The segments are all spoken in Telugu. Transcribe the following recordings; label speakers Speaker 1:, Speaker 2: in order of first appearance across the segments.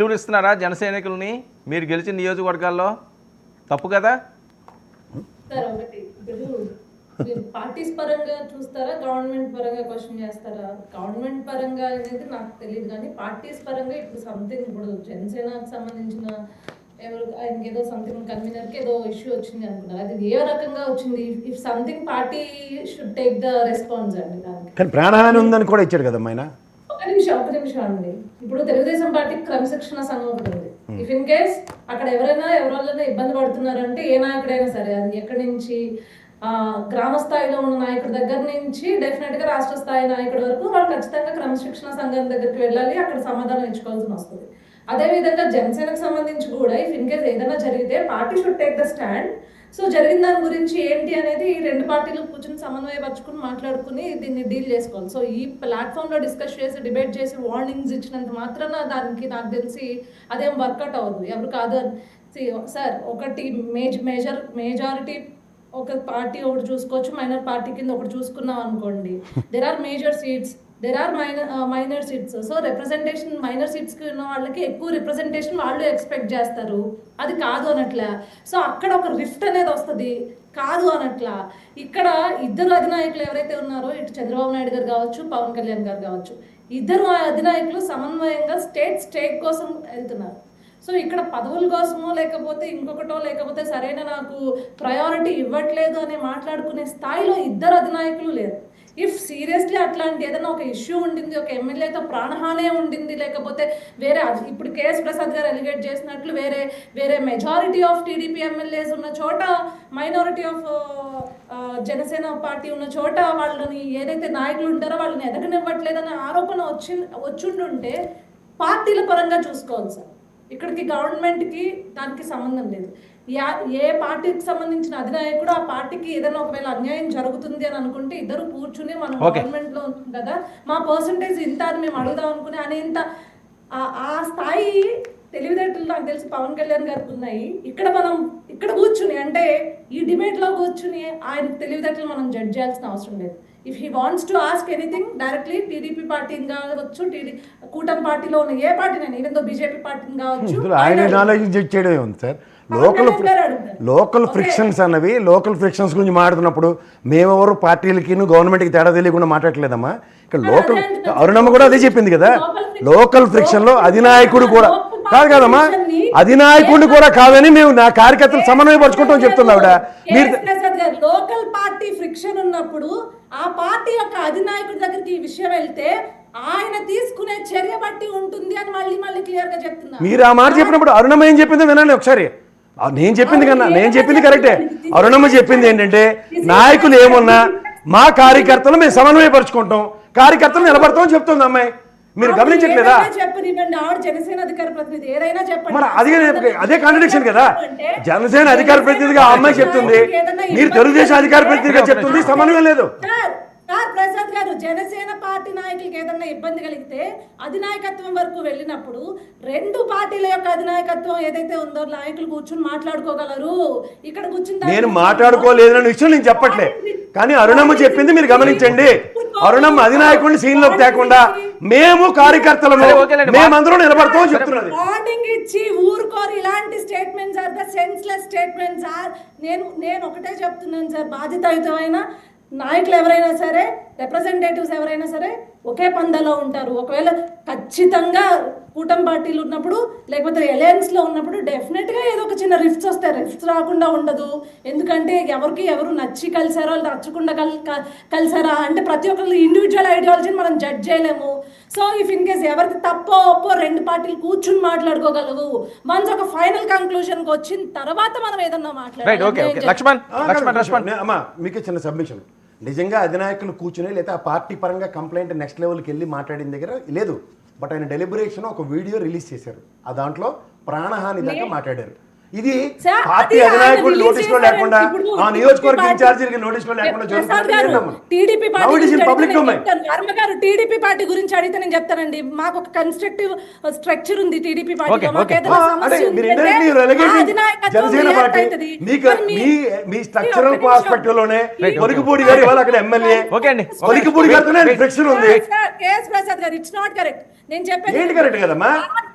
Speaker 1: వివరిస్తున్నారా జనసైనికుల్ని మీరు గెలిచిన నియోజకవర్గాల్లో? తప్పు కదా
Speaker 2: సార్. ఒకటి ఇప్పుడు పార్టీస్ పరంగా చూస్తారా, గవర్నమెంట్ పరంగా క్వశ్చన్ చేస్తారా? గవర్నమెంట్ పరంగా అనేది నాకు తెలియదు, కానీ పార్టీస్ పరంగా ఇప్పుడు సంథింగ్, ఇప్పుడు జనసేనకు సంబంధించిన ఎవరు ఆయనకి ఏదో సంథింగ్ కన్వీనర్కి ఏదో ఇష్యూ వచ్చింది అనుకున్నారు. అది ఏ రకంగా వచ్చింది? If something party should take the response అండి దానికి.
Speaker 3: కానీ ప్రాణహాని ఉందని కూడా ఇచ్చాడు కదమ్మా ఆయన.
Speaker 2: ఒక నిమిషం అండి. ఇప్పుడు తెలుగుదేశం పార్టీకి క్రమశిక్షణ సంఘం ఒకటి ఉంది. ఇఫ్ ఇన్ కేస్ అక్కడ ఎవరైనా ఇబ్బంది పడుతున్నారంటే, ఏ నాయకుడైనా సరే, అది ఎక్కడి నుంచి గ్రామ స్థాయిలో ఉన్న నాయకుడి దగ్గర నుంచి డెఫినెట్ గా రాష్ట్ర స్థాయి నాయకుడి వరకు వాళ్ళు ఖచ్చితంగా క్రమశిక్షణ సంఘం దగ్గరికి వెళ్ళాలి, అక్కడ సమాధానం ఇచ్చుకోవాల్సి వస్తుంది. అదే విధంగా జనసేనకు సంబంధించి కూడా ఇఫ్ ఇన్ కేస్ ఏదైనా జరిగితే party should take the stand. So జరిగిన దాని గురించి ఏంటి అనేది రెండు పార్టీలు కూర్చొని సమన్వయపరచుకుని మాట్లాడుకుని దీన్ని డీల్ చేసుకోవాలి. సో ఈ ప్లాట్ఫామ్లో డిస్కస్ చేసి డిబేట్ చేసి వార్నింగ్స్ ఇచ్చినంత మాత్రాన దానికి నాకు తెలిసి అదేం వర్కౌట్ అవ్వదు. ఎవరు కాదు సార్. ఒకటి మేజారిటీ ఒక పార్టీ ఒకటి చూసుకోవచ్చు, మైనర్ పార్టీ కింద ఒకటి చూసుకున్నాం అనుకోండి. There are major seats, there are minor seats. So representation minor సీట్స్కి ఉన్న వాళ్ళకి ఎక్కువ రిప్రజెంటేషన్ వాళ్ళు ఎక్స్పెక్ట్ చేస్తారు. అది కాదు అనట్లా. సో అక్కడ ఒక రిఫ్ట్ అనేది వస్తుంది, కాదు అనట్లా. ఇక్కడ ఇద్దరు అధినాయకులు ఎవరైతే ఉన్నారో, ఇటు చంద్రబాబు నాయుడు గారు కావచ్చు, పవన్ కళ్యాణ్ గారు కావచ్చు, ఇద్దరు అధినాయకులు సమన్వయంగా స్టేట్ కోసం వెళ్తున్నారు. సో ఇక్కడ పదవుల కోసమో లేకపోతే ఇంకొకటో లేకపోతే సరైన నాకు ప్రయారిటీ ఇవ్వట్లేదు అని మాట్లాడుకునే స్థాయిలో ఇద్దరు అధినాయకులు లేరు. ఇఫ్ సీరియస్లీ అట్లాంటి ఏదైనా ఒక ఇష్యూ ఉండింది, ఒక ఎమ్మెల్యేతో ప్రాణహానే ఉండింది, లేకపోతే వేరే ఇప్పుడు కేఎస్ ప్రసాద్ గారు ఎలిగేట్ చేసినట్లు వేరే మెజారిటీ ఆఫ్ టీడీపీ ఎమ్మెల్యేస్ ఉన్న చోట, మైనారిటీ ఆఫ్ జనసేన పార్టీ ఉన్న చోట వాళ్ళని ఏదైతే నాయకులు ఉంటారో వాళ్ళని ఎదగనివ్వట్లేదనే ఆరోపణ వచ్చుండుంటే పార్టీల పరంగా చూసుకోవాలి సార్. ఇక్కడికి గవర్నమెంట్కి దానికి సంబంధం లేదు. ఏ పార్టీకి సంబంధించిన అధినాయకుడు ఆ పార్టీకి ఏదైనా ఒకవేళ అన్యాయం జరుగుతుంది అని అనుకుంటే ఇద్దరు కూర్చుని మనం గవర్నమెంట్లో ఉంటుంది కదా, మా పర్సంటేజ్ ఇంత అని మేము అడుగుదాం అనుకుని అనేంత ఆ స్థాయి తెలివితేటలు నాకు తెలిసి పవన్ కళ్యాణ్ గారికి ఉన్నాయి. ఇక్కడ కూర్చుని అంటే ఈ డిబేట్లో కూర్చుని ఆయన తెలివితేటలు మనం జడ్జ్ చేయాల్సిన అవసరం లేదు. If he wants to ask anything directly TDP పార్టీని కావచ్చు, కూటమి పార్టీలో ఉన్న ఏ పార్టీనైనా, ఈవెన్ దో బీజేపీ పార్టీని కావచ్చు,
Speaker 3: ఆయన నాలెడ్జ్ జడ్జ్ చేయడమే ఉంది సార్. లోకల్ ఫ్రిక్షన్స్ అన్నవి, లోకల్ ఫ్రిక్షన్స్ గురించి మాట్లాడుతున్నప్పుడు మేమెవరు పార్టీలకి గవర్నమెంట్కి తేడా తెలియకుండా మాట్లాడలేదమ్మా. ఇక్కడ లోకల్ అరుణమ్మ కూడా అదే చెప్పింది కదా, లోకల్ ఫ్రిక్షన్ లో అధినాయకుడు కూడా కాదమ్మా, అధినాయకుడిని కూడా కాదని మేము నా కార్యకర్తలు సమన్వయపరుచుకుంటాం చెప్తుంది ఆవిడ.
Speaker 2: లోకల్ పార్టీ ఫ్రిక్షన్ ఉన్నప్పుడు ఆ పార్టీ యొక్క అధినాయకుడి దగ్గరికి ఈ విషయం వెళ్తే ఆయన తీసుకునే చర్య బట్టి ఉంటుంది అని మళ్ళీ క్లియర్ గా చెప్తున్నా.
Speaker 3: మీరు ఆ మాట చెప్పినప్పుడు అరుణమ్మ ఏం చెప్పింది వినండి ఒకసారి. నేను చెప్పింది కరెక్టే. అరుణమ్మ చెప్పింది ఏంటంటే, నాయకులు ఏమున్నా మా కార్యకర్తలు మేము సమన్వయపరుచుకుంటాం, కార్యకర్తలు నిలబడతామని చెప్తుంది అమ్మాయి. మీరు గమనించట్లేదా? మరి అదే కాంట్రడిక్షన్ కదా. జనసేన అధికార ప్రతినిధిగా ఆ అమ్మాయి చెప్తుంది, మీరు తెలుగుదేశం అధికార ప్రతినిధిగా చెప్తుంది సమన్వయం లేదు.
Speaker 2: ప్రసాద్ గారు, జనసేన పార్టీ నాయకులకి ఏదన్నా ఇబ్బంది కలిగితే అధినాయకత్వం వరకు వెళ్ళినప్పుడు రెండు పార్టీల యొక్క అధినాయకత్వం ఏదైతే ఉందో నాయకులు కూర్చుని మాట్లాడుకోగలరు. ఇక్కడ కూర్చుని
Speaker 3: నేను మాట్లాడుకోలేదన్న విషయం నేను చెప్పట్లే, కానీ అరుణమ్మ చెప్పింది మీరు గమనించండి. అరుణమ్మ అధినాయకుడిని సీన్లోకి తేకుండా మేము కార్యకర్తలను మేమందరం నిలబడతామని చెప్తున్నది.
Speaker 2: వార్నింగ్ ఇచ్చి ఊరుకోరు. ఇలాంటి statements are the senseless statements are. నేను ఒకటే చెప్తున్నాను సార్, బాధ్యతాయుతమైన నాయకులు ఎవరైనా సరే, రిప్రజెంటేటివ్స్ ఎవరైనా సరే ఒకే పందాలో ఉంటారు. ఒకవేళ ఖచ్చితంగా కూటమి పార్టీలు ఉన్నప్పుడు లేకపోతే అలయన్స్లో ఉన్నప్పుడు డెఫినెట్గా ఏదో ఒక చిన్న రిఫ్ట్స్ వస్తాయి. రిఫ్ట్స్ రాకుండా ఉండదు. ఎందుకంటే ఎవరు నచ్చి కలిసారో నచ్చకుండా కలిసారా అంటే ప్రతి ఒక్కరు ఇండివిజువల్ ఐడియాలజీని మనం జడ్జ్ చేయలేము. సో ఇఫ్ ఇన్ కేస్ ఎవరికి తప్పో ఒప్పో రెండు పార్టీలు కూర్చుని మాట్లాడుకోగలవు. వన్స్ ఒక ఫైనల్ కంక్లూజన్కి వచ్చిన తర్వాత మనం ఏదన్నా మాట్లాడాలి.
Speaker 3: మీకు చిన్న సబ్మిషన్. నిజంగా అధినాయకులు కూర్చుని లేదా ఆ పార్టీ పరంగా కంప్లైంట్ నెక్స్ట్ లెవెల్కి వెళ్ళి మాట్లాడిన దగ్గర లేదు. బట్ ఆయన డెలిబరేషన్ ఒక వీడియో రిలీజ్ చేశారు. ఆ దాంట్లో ప్రాణహాని దాకా మాట్లాడారు. ఇది
Speaker 2: సార్,
Speaker 3: పార్టీ
Speaker 2: అది ఆయన
Speaker 3: అధినాయకుడు
Speaker 2: రిలీజ్
Speaker 3: నోటీస్ లో
Speaker 2: చేశారు.
Speaker 3: లేకుండా
Speaker 2: ఇప్పుడు
Speaker 3: ఆ నియోజకవర్గ
Speaker 2: పార్టీ-
Speaker 3: ఇన్ఛార్జీలకి నోటీస్ లో లేకుండా
Speaker 2: ప్రసాద్ గారు,
Speaker 3: జరుగుతుంది.
Speaker 2: TDP party
Speaker 3: Now it is in
Speaker 2: గురించి
Speaker 3: public
Speaker 2: అడిగితే నేను
Speaker 3: domain.
Speaker 2: చెప్తాను. వర్మ గారు టీడీపీ పార్టీ గురించి అడిగితే నేను చెప్తానండి. మాకు ఒక కన్స్ట్రక్టివ్ స్ట్రక్చర్ ఉంది టీడీపీ పార్టీలో.
Speaker 1: Okay,
Speaker 2: మాకు
Speaker 1: okay.
Speaker 2: ఏదైనా
Speaker 3: అంటే
Speaker 2: సమస్య
Speaker 3: మీరు
Speaker 2: ఉందంటే
Speaker 3: indirectly
Speaker 2: ఆ
Speaker 3: relegating
Speaker 2: అధినాయకత్వం
Speaker 3: జనసేన
Speaker 2: react
Speaker 3: పార్టీ
Speaker 2: అవుతుంది.
Speaker 3: మీకు
Speaker 2: మరి
Speaker 3: మీ స్ట్రక్చరల్
Speaker 2: ఒక్క నిమిషం.
Speaker 3: పర్స్పెక్టివ్ లోనే
Speaker 2: Right.
Speaker 3: కొలికిపూడి గారు ఇవాళ అక్కడ ఎమ్మెల్యే
Speaker 1: ఓకే అండి
Speaker 3: కొలికిపూడి గారితోనే ఫ్రిక్షన్ ఉంది.
Speaker 2: కేఎస్ ప్రసాద్ గారు, ఇట్స్ నాట్ కరెక్ట్. నేను చెప్పేది
Speaker 3: ఏంటి కరెక్ట్ కదమ్మా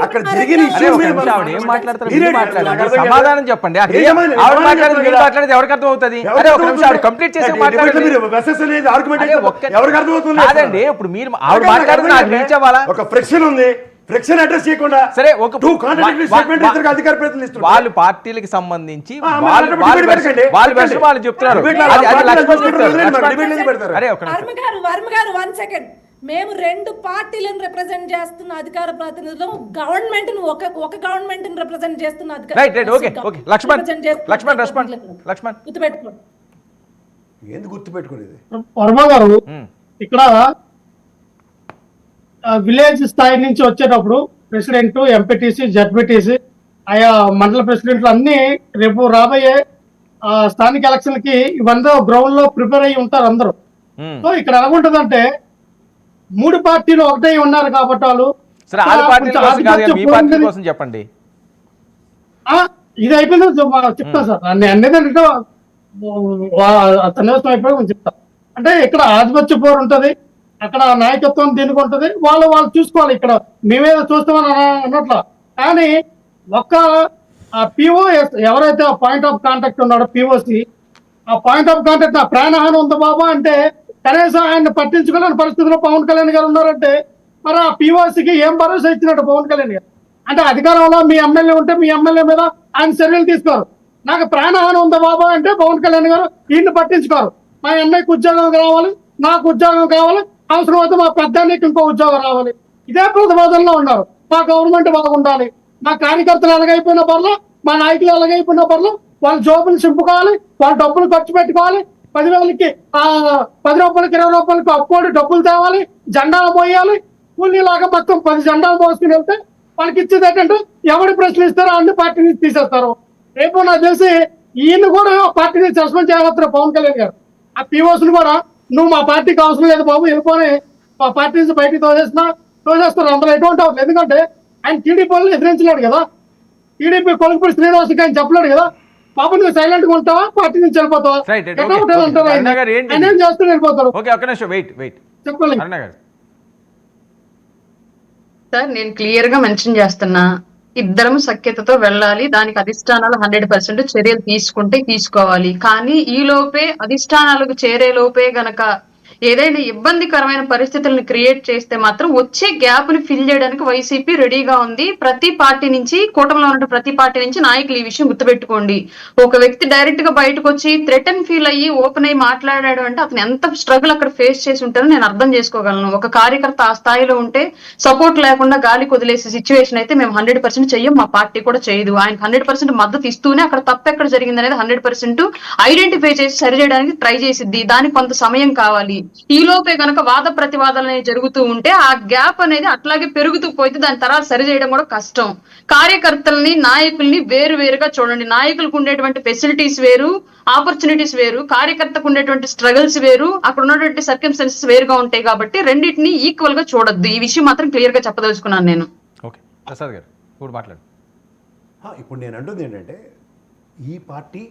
Speaker 3: అక్కడ
Speaker 2: పార్టీ
Speaker 3: జరిగిన
Speaker 2: పరంగా-
Speaker 1: అరే
Speaker 3: ఇష్యూ
Speaker 1: ఒక
Speaker 3: మీరు
Speaker 1: నిమిషం ఆవిడ ఏం మాట్లాడతారు
Speaker 3: మీరే
Speaker 1: మీరు మాట్లాడండి.
Speaker 3: నాకు అర్థం కాదు.
Speaker 1: సమాధానం చెప్పండి అక్కడ
Speaker 3: ఏ సమాధానం?
Speaker 1: ఆవిడ
Speaker 3: సమాధానం
Speaker 1: మాట్లాడేది
Speaker 3: చెప్పండి
Speaker 1: మీరు
Speaker 3: కదా.
Speaker 1: మాట్లాడేది ఎవరికి అర్థం అవుతుంది
Speaker 3: ఎవరికి
Speaker 1: అరే ఒక నిమిషం ఆవిడ
Speaker 3: అర్థమవుతుంది?
Speaker 1: కంప్లీట్ చేసి
Speaker 3: డిబేట్లో
Speaker 1: మాట్లాడండి
Speaker 3: మీరు versus అనేది argument
Speaker 1: అరే
Speaker 3: ఏంటో
Speaker 1: ఒక్క-
Speaker 3: ఎవరికి అర్థమవుతుంది?
Speaker 1: కాదండి ఇప్పుడు మీరు ఆవిడ
Speaker 3: నాకు
Speaker 1: మాట్లాడిన నాకు
Speaker 3: అర్థం
Speaker 1: రీచ్ అవ్వాలా
Speaker 3: ఒక ఫ్రిక్షన్ ఉంది ఫ్రిక్షన్ అడ్రస్ చేయకుండా
Speaker 1: సరే ఒక
Speaker 3: టూ కాంట్రాడిక్టరీ స్టేట్మెంట్
Speaker 1: వా-
Speaker 3: ఇద్దరు అధికార ప్రతినిధులు ఇస్తున్నారు.
Speaker 1: వాళ్ళు పార్టీలకు సంబంధించి
Speaker 3: ఆ, మరి
Speaker 1: వాళ్ళు
Speaker 3: అక్కడ
Speaker 1: వాళ్ళు
Speaker 3: debate
Speaker 1: version-
Speaker 3: పెట్టకండి.
Speaker 1: వాళ్ళు
Speaker 3: పెట్టండి.
Speaker 1: version వాళ్ళు చెప్తున్నారు
Speaker 3: Debate లో
Speaker 1: అది- అది
Speaker 3: పార్టీలు
Speaker 1: లక్ష్మణ్
Speaker 3: చూసుకుంటారు,
Speaker 1: చెప్తారు.
Speaker 3: వదిలేయండి మరి,
Speaker 1: లక్ష్మణ్-
Speaker 3: debate ఎందుకు పెడతారు?
Speaker 1: అరే ఒక నిమిషం
Speaker 2: వర్మ గారు 1 సెకండ్. మేము 2 పార్టీలను రిప్రజెంట్ చేస్తున్న అధికార ప్రతినిధులు, గవర్నమెంట్ ఒక గవర్నమెంట్ రిప్రజెంట్ చేస్తున్న అధికార
Speaker 1: right right okay okay Laxman Laxman respond Laxman
Speaker 2: గుర్తుపెట్టుకోండి.
Speaker 3: ఎందుకు గుర్తు పెట్టుకునేది
Speaker 4: వర్మ గారు ఇక్కడ విలేజ్ స్థాయి నుంచి వచ్చేటప్పుడు ప్రెసిడెంట్ ఎంపీటీసీ జడ్పీటీసీ ఆయా మండల ప్రెసిడెంట్లు అన్ని రేపు రాబోయే స్థానిక ఎలక్షన్లకి ఇవన్నీ గ్రౌండ్ లో ప్రిపేర్ అయ్యి ఉంటారు అందరూ. సో ఇక్కడ ఎలా ఉంటుందంటే 3 పార్టీలు ఒకటే ఉన్నారు కాబట్టి వాళ్ళు
Speaker 1: సరే వాళ్ళ పార్టీ
Speaker 4: కొంచెం
Speaker 1: కోసం కాదు
Speaker 4: ఆధిపత్య
Speaker 1: మీ పార్టీ
Speaker 4: పోయిందని-
Speaker 1: కోసం చెప్పండి
Speaker 4: ఇది అయిపోయింది చెప్తాను సార్ అనేది సన్నివేశం అయిపోయి నేను చెప్తాను. అంటే ఇక్కడ ఆధిపత్య పోరు ఉంటది, అక్కడ నాయకత్వం దీనికి ఉంటది, వాళ్ళు చూసుకోవాలి. ఇక్కడ మేమేదో చూస్తామని అన్నట్ల కానీ ఒక్క పిఓఎస్ ఎవరైతే ఆ పాయింట్ ఆఫ్ కాంటాక్ట్ ఉన్నాడో పిఓసి, ఆ పాయింట్ ఆఫ్ కాంటాక్ట్ ఆ ప్రాణహాని ఉంది బాబా అంటే కనీసం ఆయన పట్టించుకోలేని పరిస్థితిలో పవన్ కళ్యాణ్ గారు ఉన్నారంటే మరి ఆ పిఓసికి ఏం భరోసా ఇచ్చినట్టు పవన్ కళ్యాణ్ గారు? అంటే అధికారంలో మీ ఎమ్మెల్యే ఉంటే మీ ఎమ్మెల్యే మీద ఆయన చర్యలు తీసుకోరు. నాకు ప్రాణహాని ఉందా బాబా అంటే పవన్ కళ్యాణ్ గారు ఈయన్ని పట్టించుకోరు. మా అన్నయ్యకి ఉద్యోగం కావాలి, నాకు ఉద్యోగం కావాలి, అవసరం అయితే మా పెద్దానికి ఇంకో ఉద్యోగం రావాలి. ఇదే ప్రతిపాదనలో ఉన్నారు. మా గవర్నమెంట్ బాగుండాలి, మా కార్యకర్తలు ఎలాగైపోయిన పర్లు, మా నాయకులు ఎలాగైపోయిన పర్లు, వాళ్ళ జోబులు చింపుకోవాలి, వాళ్ళ డబ్బులు ఖర్చు పెట్టుకోవాలి, 10,000కి 10 రూపాయలకి 20 రూపాయలకి అప్పుడు డబ్బులు తేవాలి, జెండాలు పోయాలి. కూలీలాగా మొత్తం 10 జెండాలు మోసుకుని వెళ్తే వాళ్ళకి ఇచ్చేది ఏంటంటే ఎవరు ప్రశ్నిస్తారో అన్ని పార్టీ నుంచి తీసేస్తారు. రేపు నాకు తెలిసి ఈయన కూడా పార్టీ నుంచి సస్పెండ్ చేయగలుగుతారు పవన్ కళ్యాణ్ గారు. ఆ పిఓస్ని కూడా నువ్వు మా పార్టీకి అవసరం లేదు బాబు వెళ్ళిపోయి మా పార్టీ నుంచి బయటికి తోసేస్తారు. అందరూ ఎటువంటి అవ్వదు. ఎందుకంటే ఆయన టీడీపీ వాళ్ళు ఎదిరించలేడు కదా, టీడీపీ కొలుపుడు శ్రీనివాసుకి ఆయన చెప్పలేడు కదా. బాబు నువ్వు సైలెంట్ గా ఉంటావా, పార్టీ నుంచి వెళ్ళిపోతావా,
Speaker 1: Right, right,
Speaker 4: ఎట్లా
Speaker 1: okay,
Speaker 4: ఉంటారు
Speaker 1: okay.
Speaker 4: అంటారు.
Speaker 1: అరుణ గారు ఏంటి?
Speaker 4: ఆయన ఏం చేస్తూ వెళ్ళిపోతారు
Speaker 1: ఓకే ఒక్క నిమిషం వెయిట్
Speaker 4: చెప్పలేదు.
Speaker 1: అరుణ గారు
Speaker 5: సార్ నేను క్లియర్ గా మెన్షన్ చేస్తున్నా, ఇద్దరం సఖ్యతతో వెళ్ళాలి, దానికి అధిష్టానాలు 100% చర్యలు తీసుకోవాలి. కానీ ఈ లోపే అధిష్టానాలకు చేరే లోపే గనక ఏదైనా ఇబ్బందికరమైన పరిస్థితులను క్రియేట్ చేస్తే మాత్రం వచ్చే గ్యాప్ ని ఫిల్ చేయడానికి వైసీపీ రెడీగా ఉంది. ప్రతి పార్టీ నుంచి, కూటమిలో ఉన్న ప్రతి పార్టీ నుంచి నాయకులు ఈ విషయం గుర్తుపెట్టుకోండి. ఒక వ్యక్తి డైరెక్ట్ గా బయటకు వచ్చి థ్రెటన్ ఫీల్ అయ్యి ఓపెన్ అయ్యి మాట్లాడాడు అంటే అతను ఎంత స్ట్రగుల్ అక్కడ ఫేస్ చేసి ఉంటారో నేను అర్థం చేసుకోగలను. ఒక కార్యకర్త ఆ స్థాయిలో ఉంటే సపోర్ట్ లేకుండా గాలి కొదిలేసే సిచ్యువేషన్ అయితే మేము 100% చెయ్యం, మా పార్టీ కూడా చేయదు. ఆయన 100% మద్దతు ఇస్తూనే అక్కడ తప్పు ఎక్కడ జరిగింది అనేది 100% ఐడెంటిఫై చేసి సరి చేయడానికి ట్రై చేసిద్ది. దానికి కొంత సమయం కావాలి. ఈ లోపే గనక వాద ప్రతివాదాలు అనేవి జరుగుతూ ఉంటే ఆ గ్యాప్ అనేది అట్లాగే పెరుగుతూ పోతే దాని తర్వాత సరి చేయడం కూడా కష్టం. కార్యకర్తల్ని నాయకుల్ని వేరుగా చూడండి. నాయకులకు ఉండేటువంటి ఫెసిలిటీస్ వేరు, ఆపర్చునిటీస్ వేరు, కార్యకర్తకు ఉండేటువంటి స్ట్రగుల్స్ వేరు, అక్కడ ఉన్నటువంటి సర్కమ్స్టాన్సెస్ వేరుగా ఉంటాయి. కాబట్టి రెండింటిని ఈక్వల్ గా చూడొద్దు. ఈ విషయం మాత్రం క్లియర్ గా చెప్పదలుచుకున్నాను నేను.
Speaker 1: ఓకే ప్రసాద్ గారు ఇప్పుడు మాట్లాడు.
Speaker 3: ఇప్పుడు నేను అంటుంది ఏంటంటే ఈ పార్టీ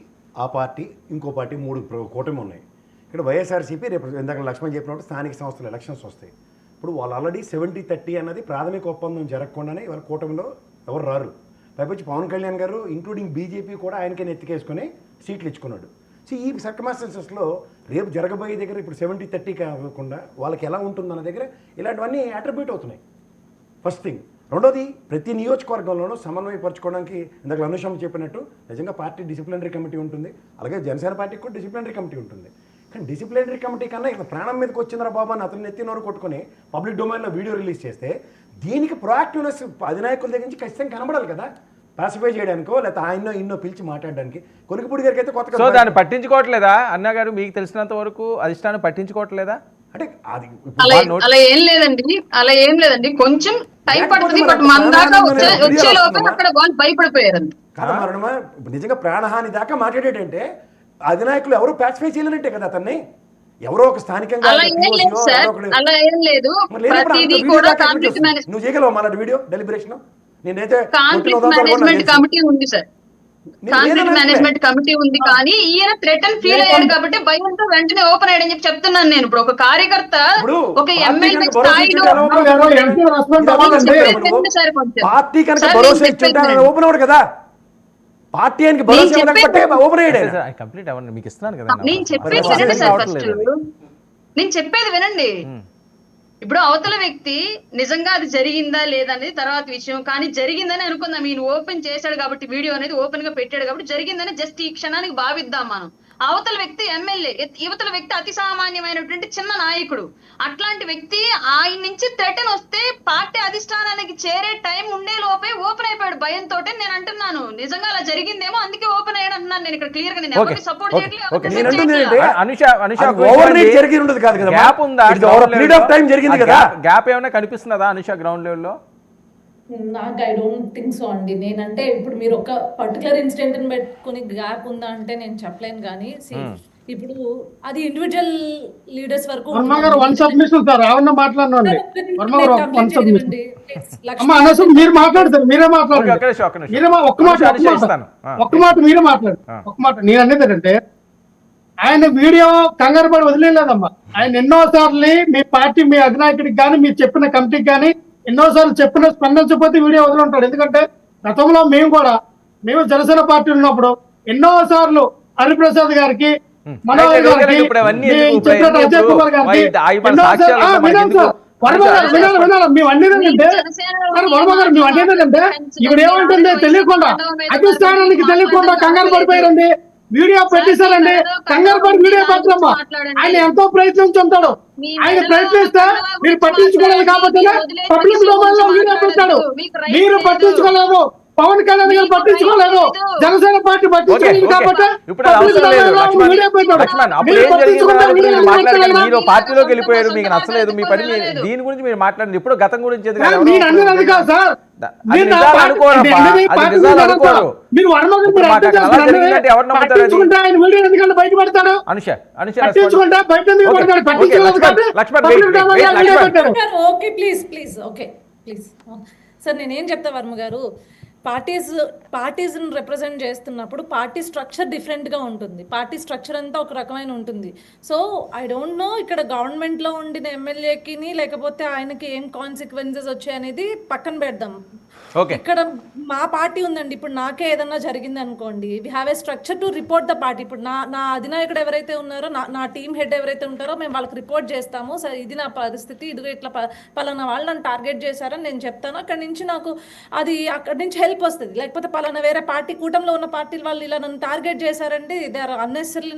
Speaker 3: ఆ పార్టీ ఇంకో పార్టీ 3 కూటమి ఉన్నాయి. ఇక్కడ వైఎస్ఆర్సీపీ రేపు ఇందాక లక్ష్మణ్ చెప్పినట్టు స్థానిక సంస్థల ఎలక్షన్స్ వస్తాయి. ఇప్పుడు వాళ్ళు ఆల్రెడీ 70-30 అన్నది ప్రాథమిక ఒప్పందం జరగకుండానే వాళ్ళ కూటమిలో ఎవరు రారు. పైపొచ్చి పవన్ కళ్యాణ్ గారు ఇంక్లూడింగ్ బీజేపీ కూడా ఆయనకే నెత్తికేసుకుని సీట్లు ఇచ్చుకున్నాడు. సో ఈ సర్కమాస్టెన్సెస్లో రేపు జరగబోయే దగ్గర ఇప్పుడు 70-30 కాకుండా వాళ్ళకి ఎలా ఉంటుందన్న దగ్గర ఇలాంటివన్నీ అట్రిబ్యూట్ అవుతున్నాయి. First thing. రెండోది ప్రతి నియోజకవర్గంలోనూ సమన్వయపరచుకోవడానికి ఇందాక అనుషం చెప్పినట్టు నిజంగా పార్టీ డిసిప్లినరీ కమిటీ ఉంటుంది, అలాగే జనసేన పార్టీకి కూడా డిసిప్లినరీ కమిటీ ఉంటుంది. కానీ డిసిప్లినరీ కమిటీ కన్నా ఇక్కడ ప్రాణం మీదకి వచ్చిందిరా బాబా అని అతను నెత్తి నోరు కొట్టుకొని పబ్లిక్ డొమైన్లో వీడియో రిలీజ్ చేస్తే దీనికి ప్రొయాక్టివ్నెస్ అధినాయకుల దగ్గర నుంచి ఖచ్చితంగా కనబడాలి కదా, పాసిఫై చేయడానికో లేకపోతే ఆయన్నో ఇన్నో పిలిచి మాట్లాడడానికి. కొలికిపూడి గారికి అయితే కొత్తగా
Speaker 1: సో దాన్ని పట్టించుకోవట్లేదా అన్న గారు? మీకు తెలిసినంత వరకు అధిష్టానం పట్టించుకోవట్లేదా?
Speaker 3: అంటే అది
Speaker 5: అలా ఏం లేదండి కొంచెం టైం పడుతుంది. బట్ మన దాకా వచ్చే లోపల అక్కడ వాళ్ళు భయపడిపోయారు.
Speaker 3: కాదు మరణమా నిజంగా ప్రాణహాని దాకా మాట్లాడేటంటే అధినాయకులు ఎవరు ప్యాసిఫై చేయలేనంటే కదా అతన్ని ఎవరో ఒక స్థానికంగా
Speaker 5: అలా ఏం లేదు సార్, అలా ఏం లేదు. ప్రతిదీ కూడా కాన్ఫ్లిక్ట్ మేనేజ్మెంట్
Speaker 3: నువ్వు చేయగలవా మళ్ళీ వీడియో డెలిబరేషన్ నేనైతే
Speaker 5: కాన్ఫ్లిక్ట్ మేనేజ్మెంట్ కమిటీ ఉంది సార్. కాన్ఫ్లిక్ట్ మేనేజ్మెంట్ కమిటీ ఉంది, కానీ ఈయన థ్రెటన్ ఫీల్ అయ్యాడు కాబట్టి భయంతో వెంటనే ఓపెన్ అయ్యాడని చెప్పి చెప్తున్నాను నేను. ఇప్పుడు ఒక కార్యకర్త ఒక ఎమ్మెల్యే స్థాయిలో
Speaker 3: పార్టీ కనుక భరోసా ఇచ్చుంటే ఓపెన్ అవ్వడు కదా. పార్టీ ఆయనకి భరోసా ఇవ్వకపోతే ఓపెన్ అయ్యాడు.
Speaker 1: కంప్లీట్ అవ్వండి, మీకు ఇస్తున్నాను కదా.
Speaker 5: నేను చెప్పేది వినండి సార్. ఫస్ట్ నేను చెప్పేది వినండి. ఇప్పుడు అవతల వ్యక్తి నిజంగా అది జరిగిందా లేదా అనేది తర్వాత విషయం, కానీ జరిగిందని అనుకుందాం. ఈయన ఓపెన్ చేశాడు కాబట్టి, వీడియో అనేది ఓపెన్ గా పెట్టాడు కాబట్టి జరిగిందని జస్ట్ ఈ క్షణానికి భావిద్దాం మనం. అవతల వ్యక్తి ఎమ్మెల్యే, యువతల వ్యక్తి అతి సామాన్యమైనటువంటి చిన్న నాయకుడు. అట్లాంటి వ్యక్తి ఆయన నుంచి థ్రెటన్ వస్తే పార్టీ అధిష్టానానికి చేరే టైం ఉండే లోపే ఓపెన్ అయిపోయాడు భయంతో. నేను అంటున్నాను నిజంగా అలా జరిగిందేమో, అందుకే ఓపెన్ అయ్యాడు అంటున్నాను నేను ఇక్కడ క్లియర్ గా. నేను ఎవరిని సపోర్ట్
Speaker 1: గ్యాప్ ఏమైనా కనిపిస్తుందా అనుష గ్రౌండ్ లెవెల్లో?
Speaker 2: నాకు ఐ డోంట్ థింక్ సో అండి. నేనంటే ఇప్పుడు మీరు ఒక పర్టికులర్ ఇన్సిడెంట్ ని పెట్టుకుని గ్యాప్ ఉందా అంటే నేను చెప్పలేను, కానీ ఇప్పుడు అది ఇండివిజువల్ లీడర్స్ వరకు
Speaker 4: మీరు మాట్లాడతారు, మీరే మాట్లాడారు. ఒక్క మాట మీరే మాట్లాడు. ఒక మాట నేను అనేది ఏంటంటే, ఆయన వీడియో కంగారు పడి వదిలేదమ్మా. ఆయన ఎన్నో సార్లు మీ పార్టీ, మీ అధినాయకుడికి కానీ, మీరు చెప్పిన కమిటీకి కానీ ఎన్నోసార్లు చెప్పిన స్పందించకపోతే వీడియో వదులుంటాడు. ఎందుకంటే గతంలో మేము జనసేన పార్టీ ఉన్నప్పుడు ఎన్నో సార్లు హరిప్రసాద్ గారికి, మనోహర్ గారికి, అజయ్ కుమార్ గారికి ఇప్పుడు ఏమంటుంది తెలియకుండా, అధిష్టానానికి తెలియకుండా కంగారు పడిపోయారండి. వీడియో పెట్టేశారండి, కంగారు పడి వీడియో పెట్టమ్మా. ఆయన ఎంతో ప్రయత్నించుంటాడు. ఆయన ప్రయత్నిస్తే మీరు పట్టించుకోలేదు కాబట్టి పబ్లిక్ డొమైన్ లో వీడియో పెట్టాడు. మీరు పట్టించుకోలేదు, పవన్ కళ్యాణ్ గారు పట్టించుకోలేదు, జనసేన పార్టీ పట్టించుకోలేదు కాబట్టి వీడియో పెట్టాడు.
Speaker 1: పార్టీలోకి వెళ్ళిపోయారు, మీకు నచ్చలేదు, మీ పని దీని గురించి మీరు మాట్లాడండి. ఇప్పుడు గతం గురించి
Speaker 4: మీరు అన్నది కాదు sir.
Speaker 2: Okay please please okay please sir, నేనేం చెప్తా వర్మ గారు, పార్టీస్ని రిప్రజెంట్ చేస్తున్నప్పుడు పార్టీ స్ట్రక్చర్ డిఫరెంట్గా ఉంటుంది. పార్టీ స్ట్రక్చర్ అంతా ఒక రకమైన ఉంటుంది. సో ఐ డోంట్ నో ఇక్కడ గవర్నమెంట్లో ఉండిన ఎమ్మెల్యేకి లేకపోతే ఆయనకి ఏం కాన్సిక్వెన్సెస్ వచ్చాయనేది పక్కన పెడదాం. ఇక్కడ మా పార్టీ ఉందండి. ఇప్పుడు నాకే ఏదన్నా జరిగింది అనుకోండి, we have a structure to report the party. ఇప్పుడు నా అధినాయకుడు ఎవరైతే ఉన్నారో, నా టీమ్ హెడ్ ఎవరైతే ఉంటారో, మేము వాళ్ళకి రిపోర్ట్ చేస్తాము. సరే ఇది నా పరిస్థితి, ఇదిగో ఇట్లా పలానా వాళ్ళు నన్ను టార్గెట్ చేశారని నేను చెప్తాను. అక్కడి నుంచి నాకు అది అక్కడి నుంచి హెల్ప్ వస్తుంది. లేకపోతే పలానా వేరే పార్టీ, కూటమిలో ఉన్న పార్టీల వాళ్ళు ఇలా నన్ను టార్గెట్ చేశారంటే దే ఆర్ అన్నెసెసరీలీ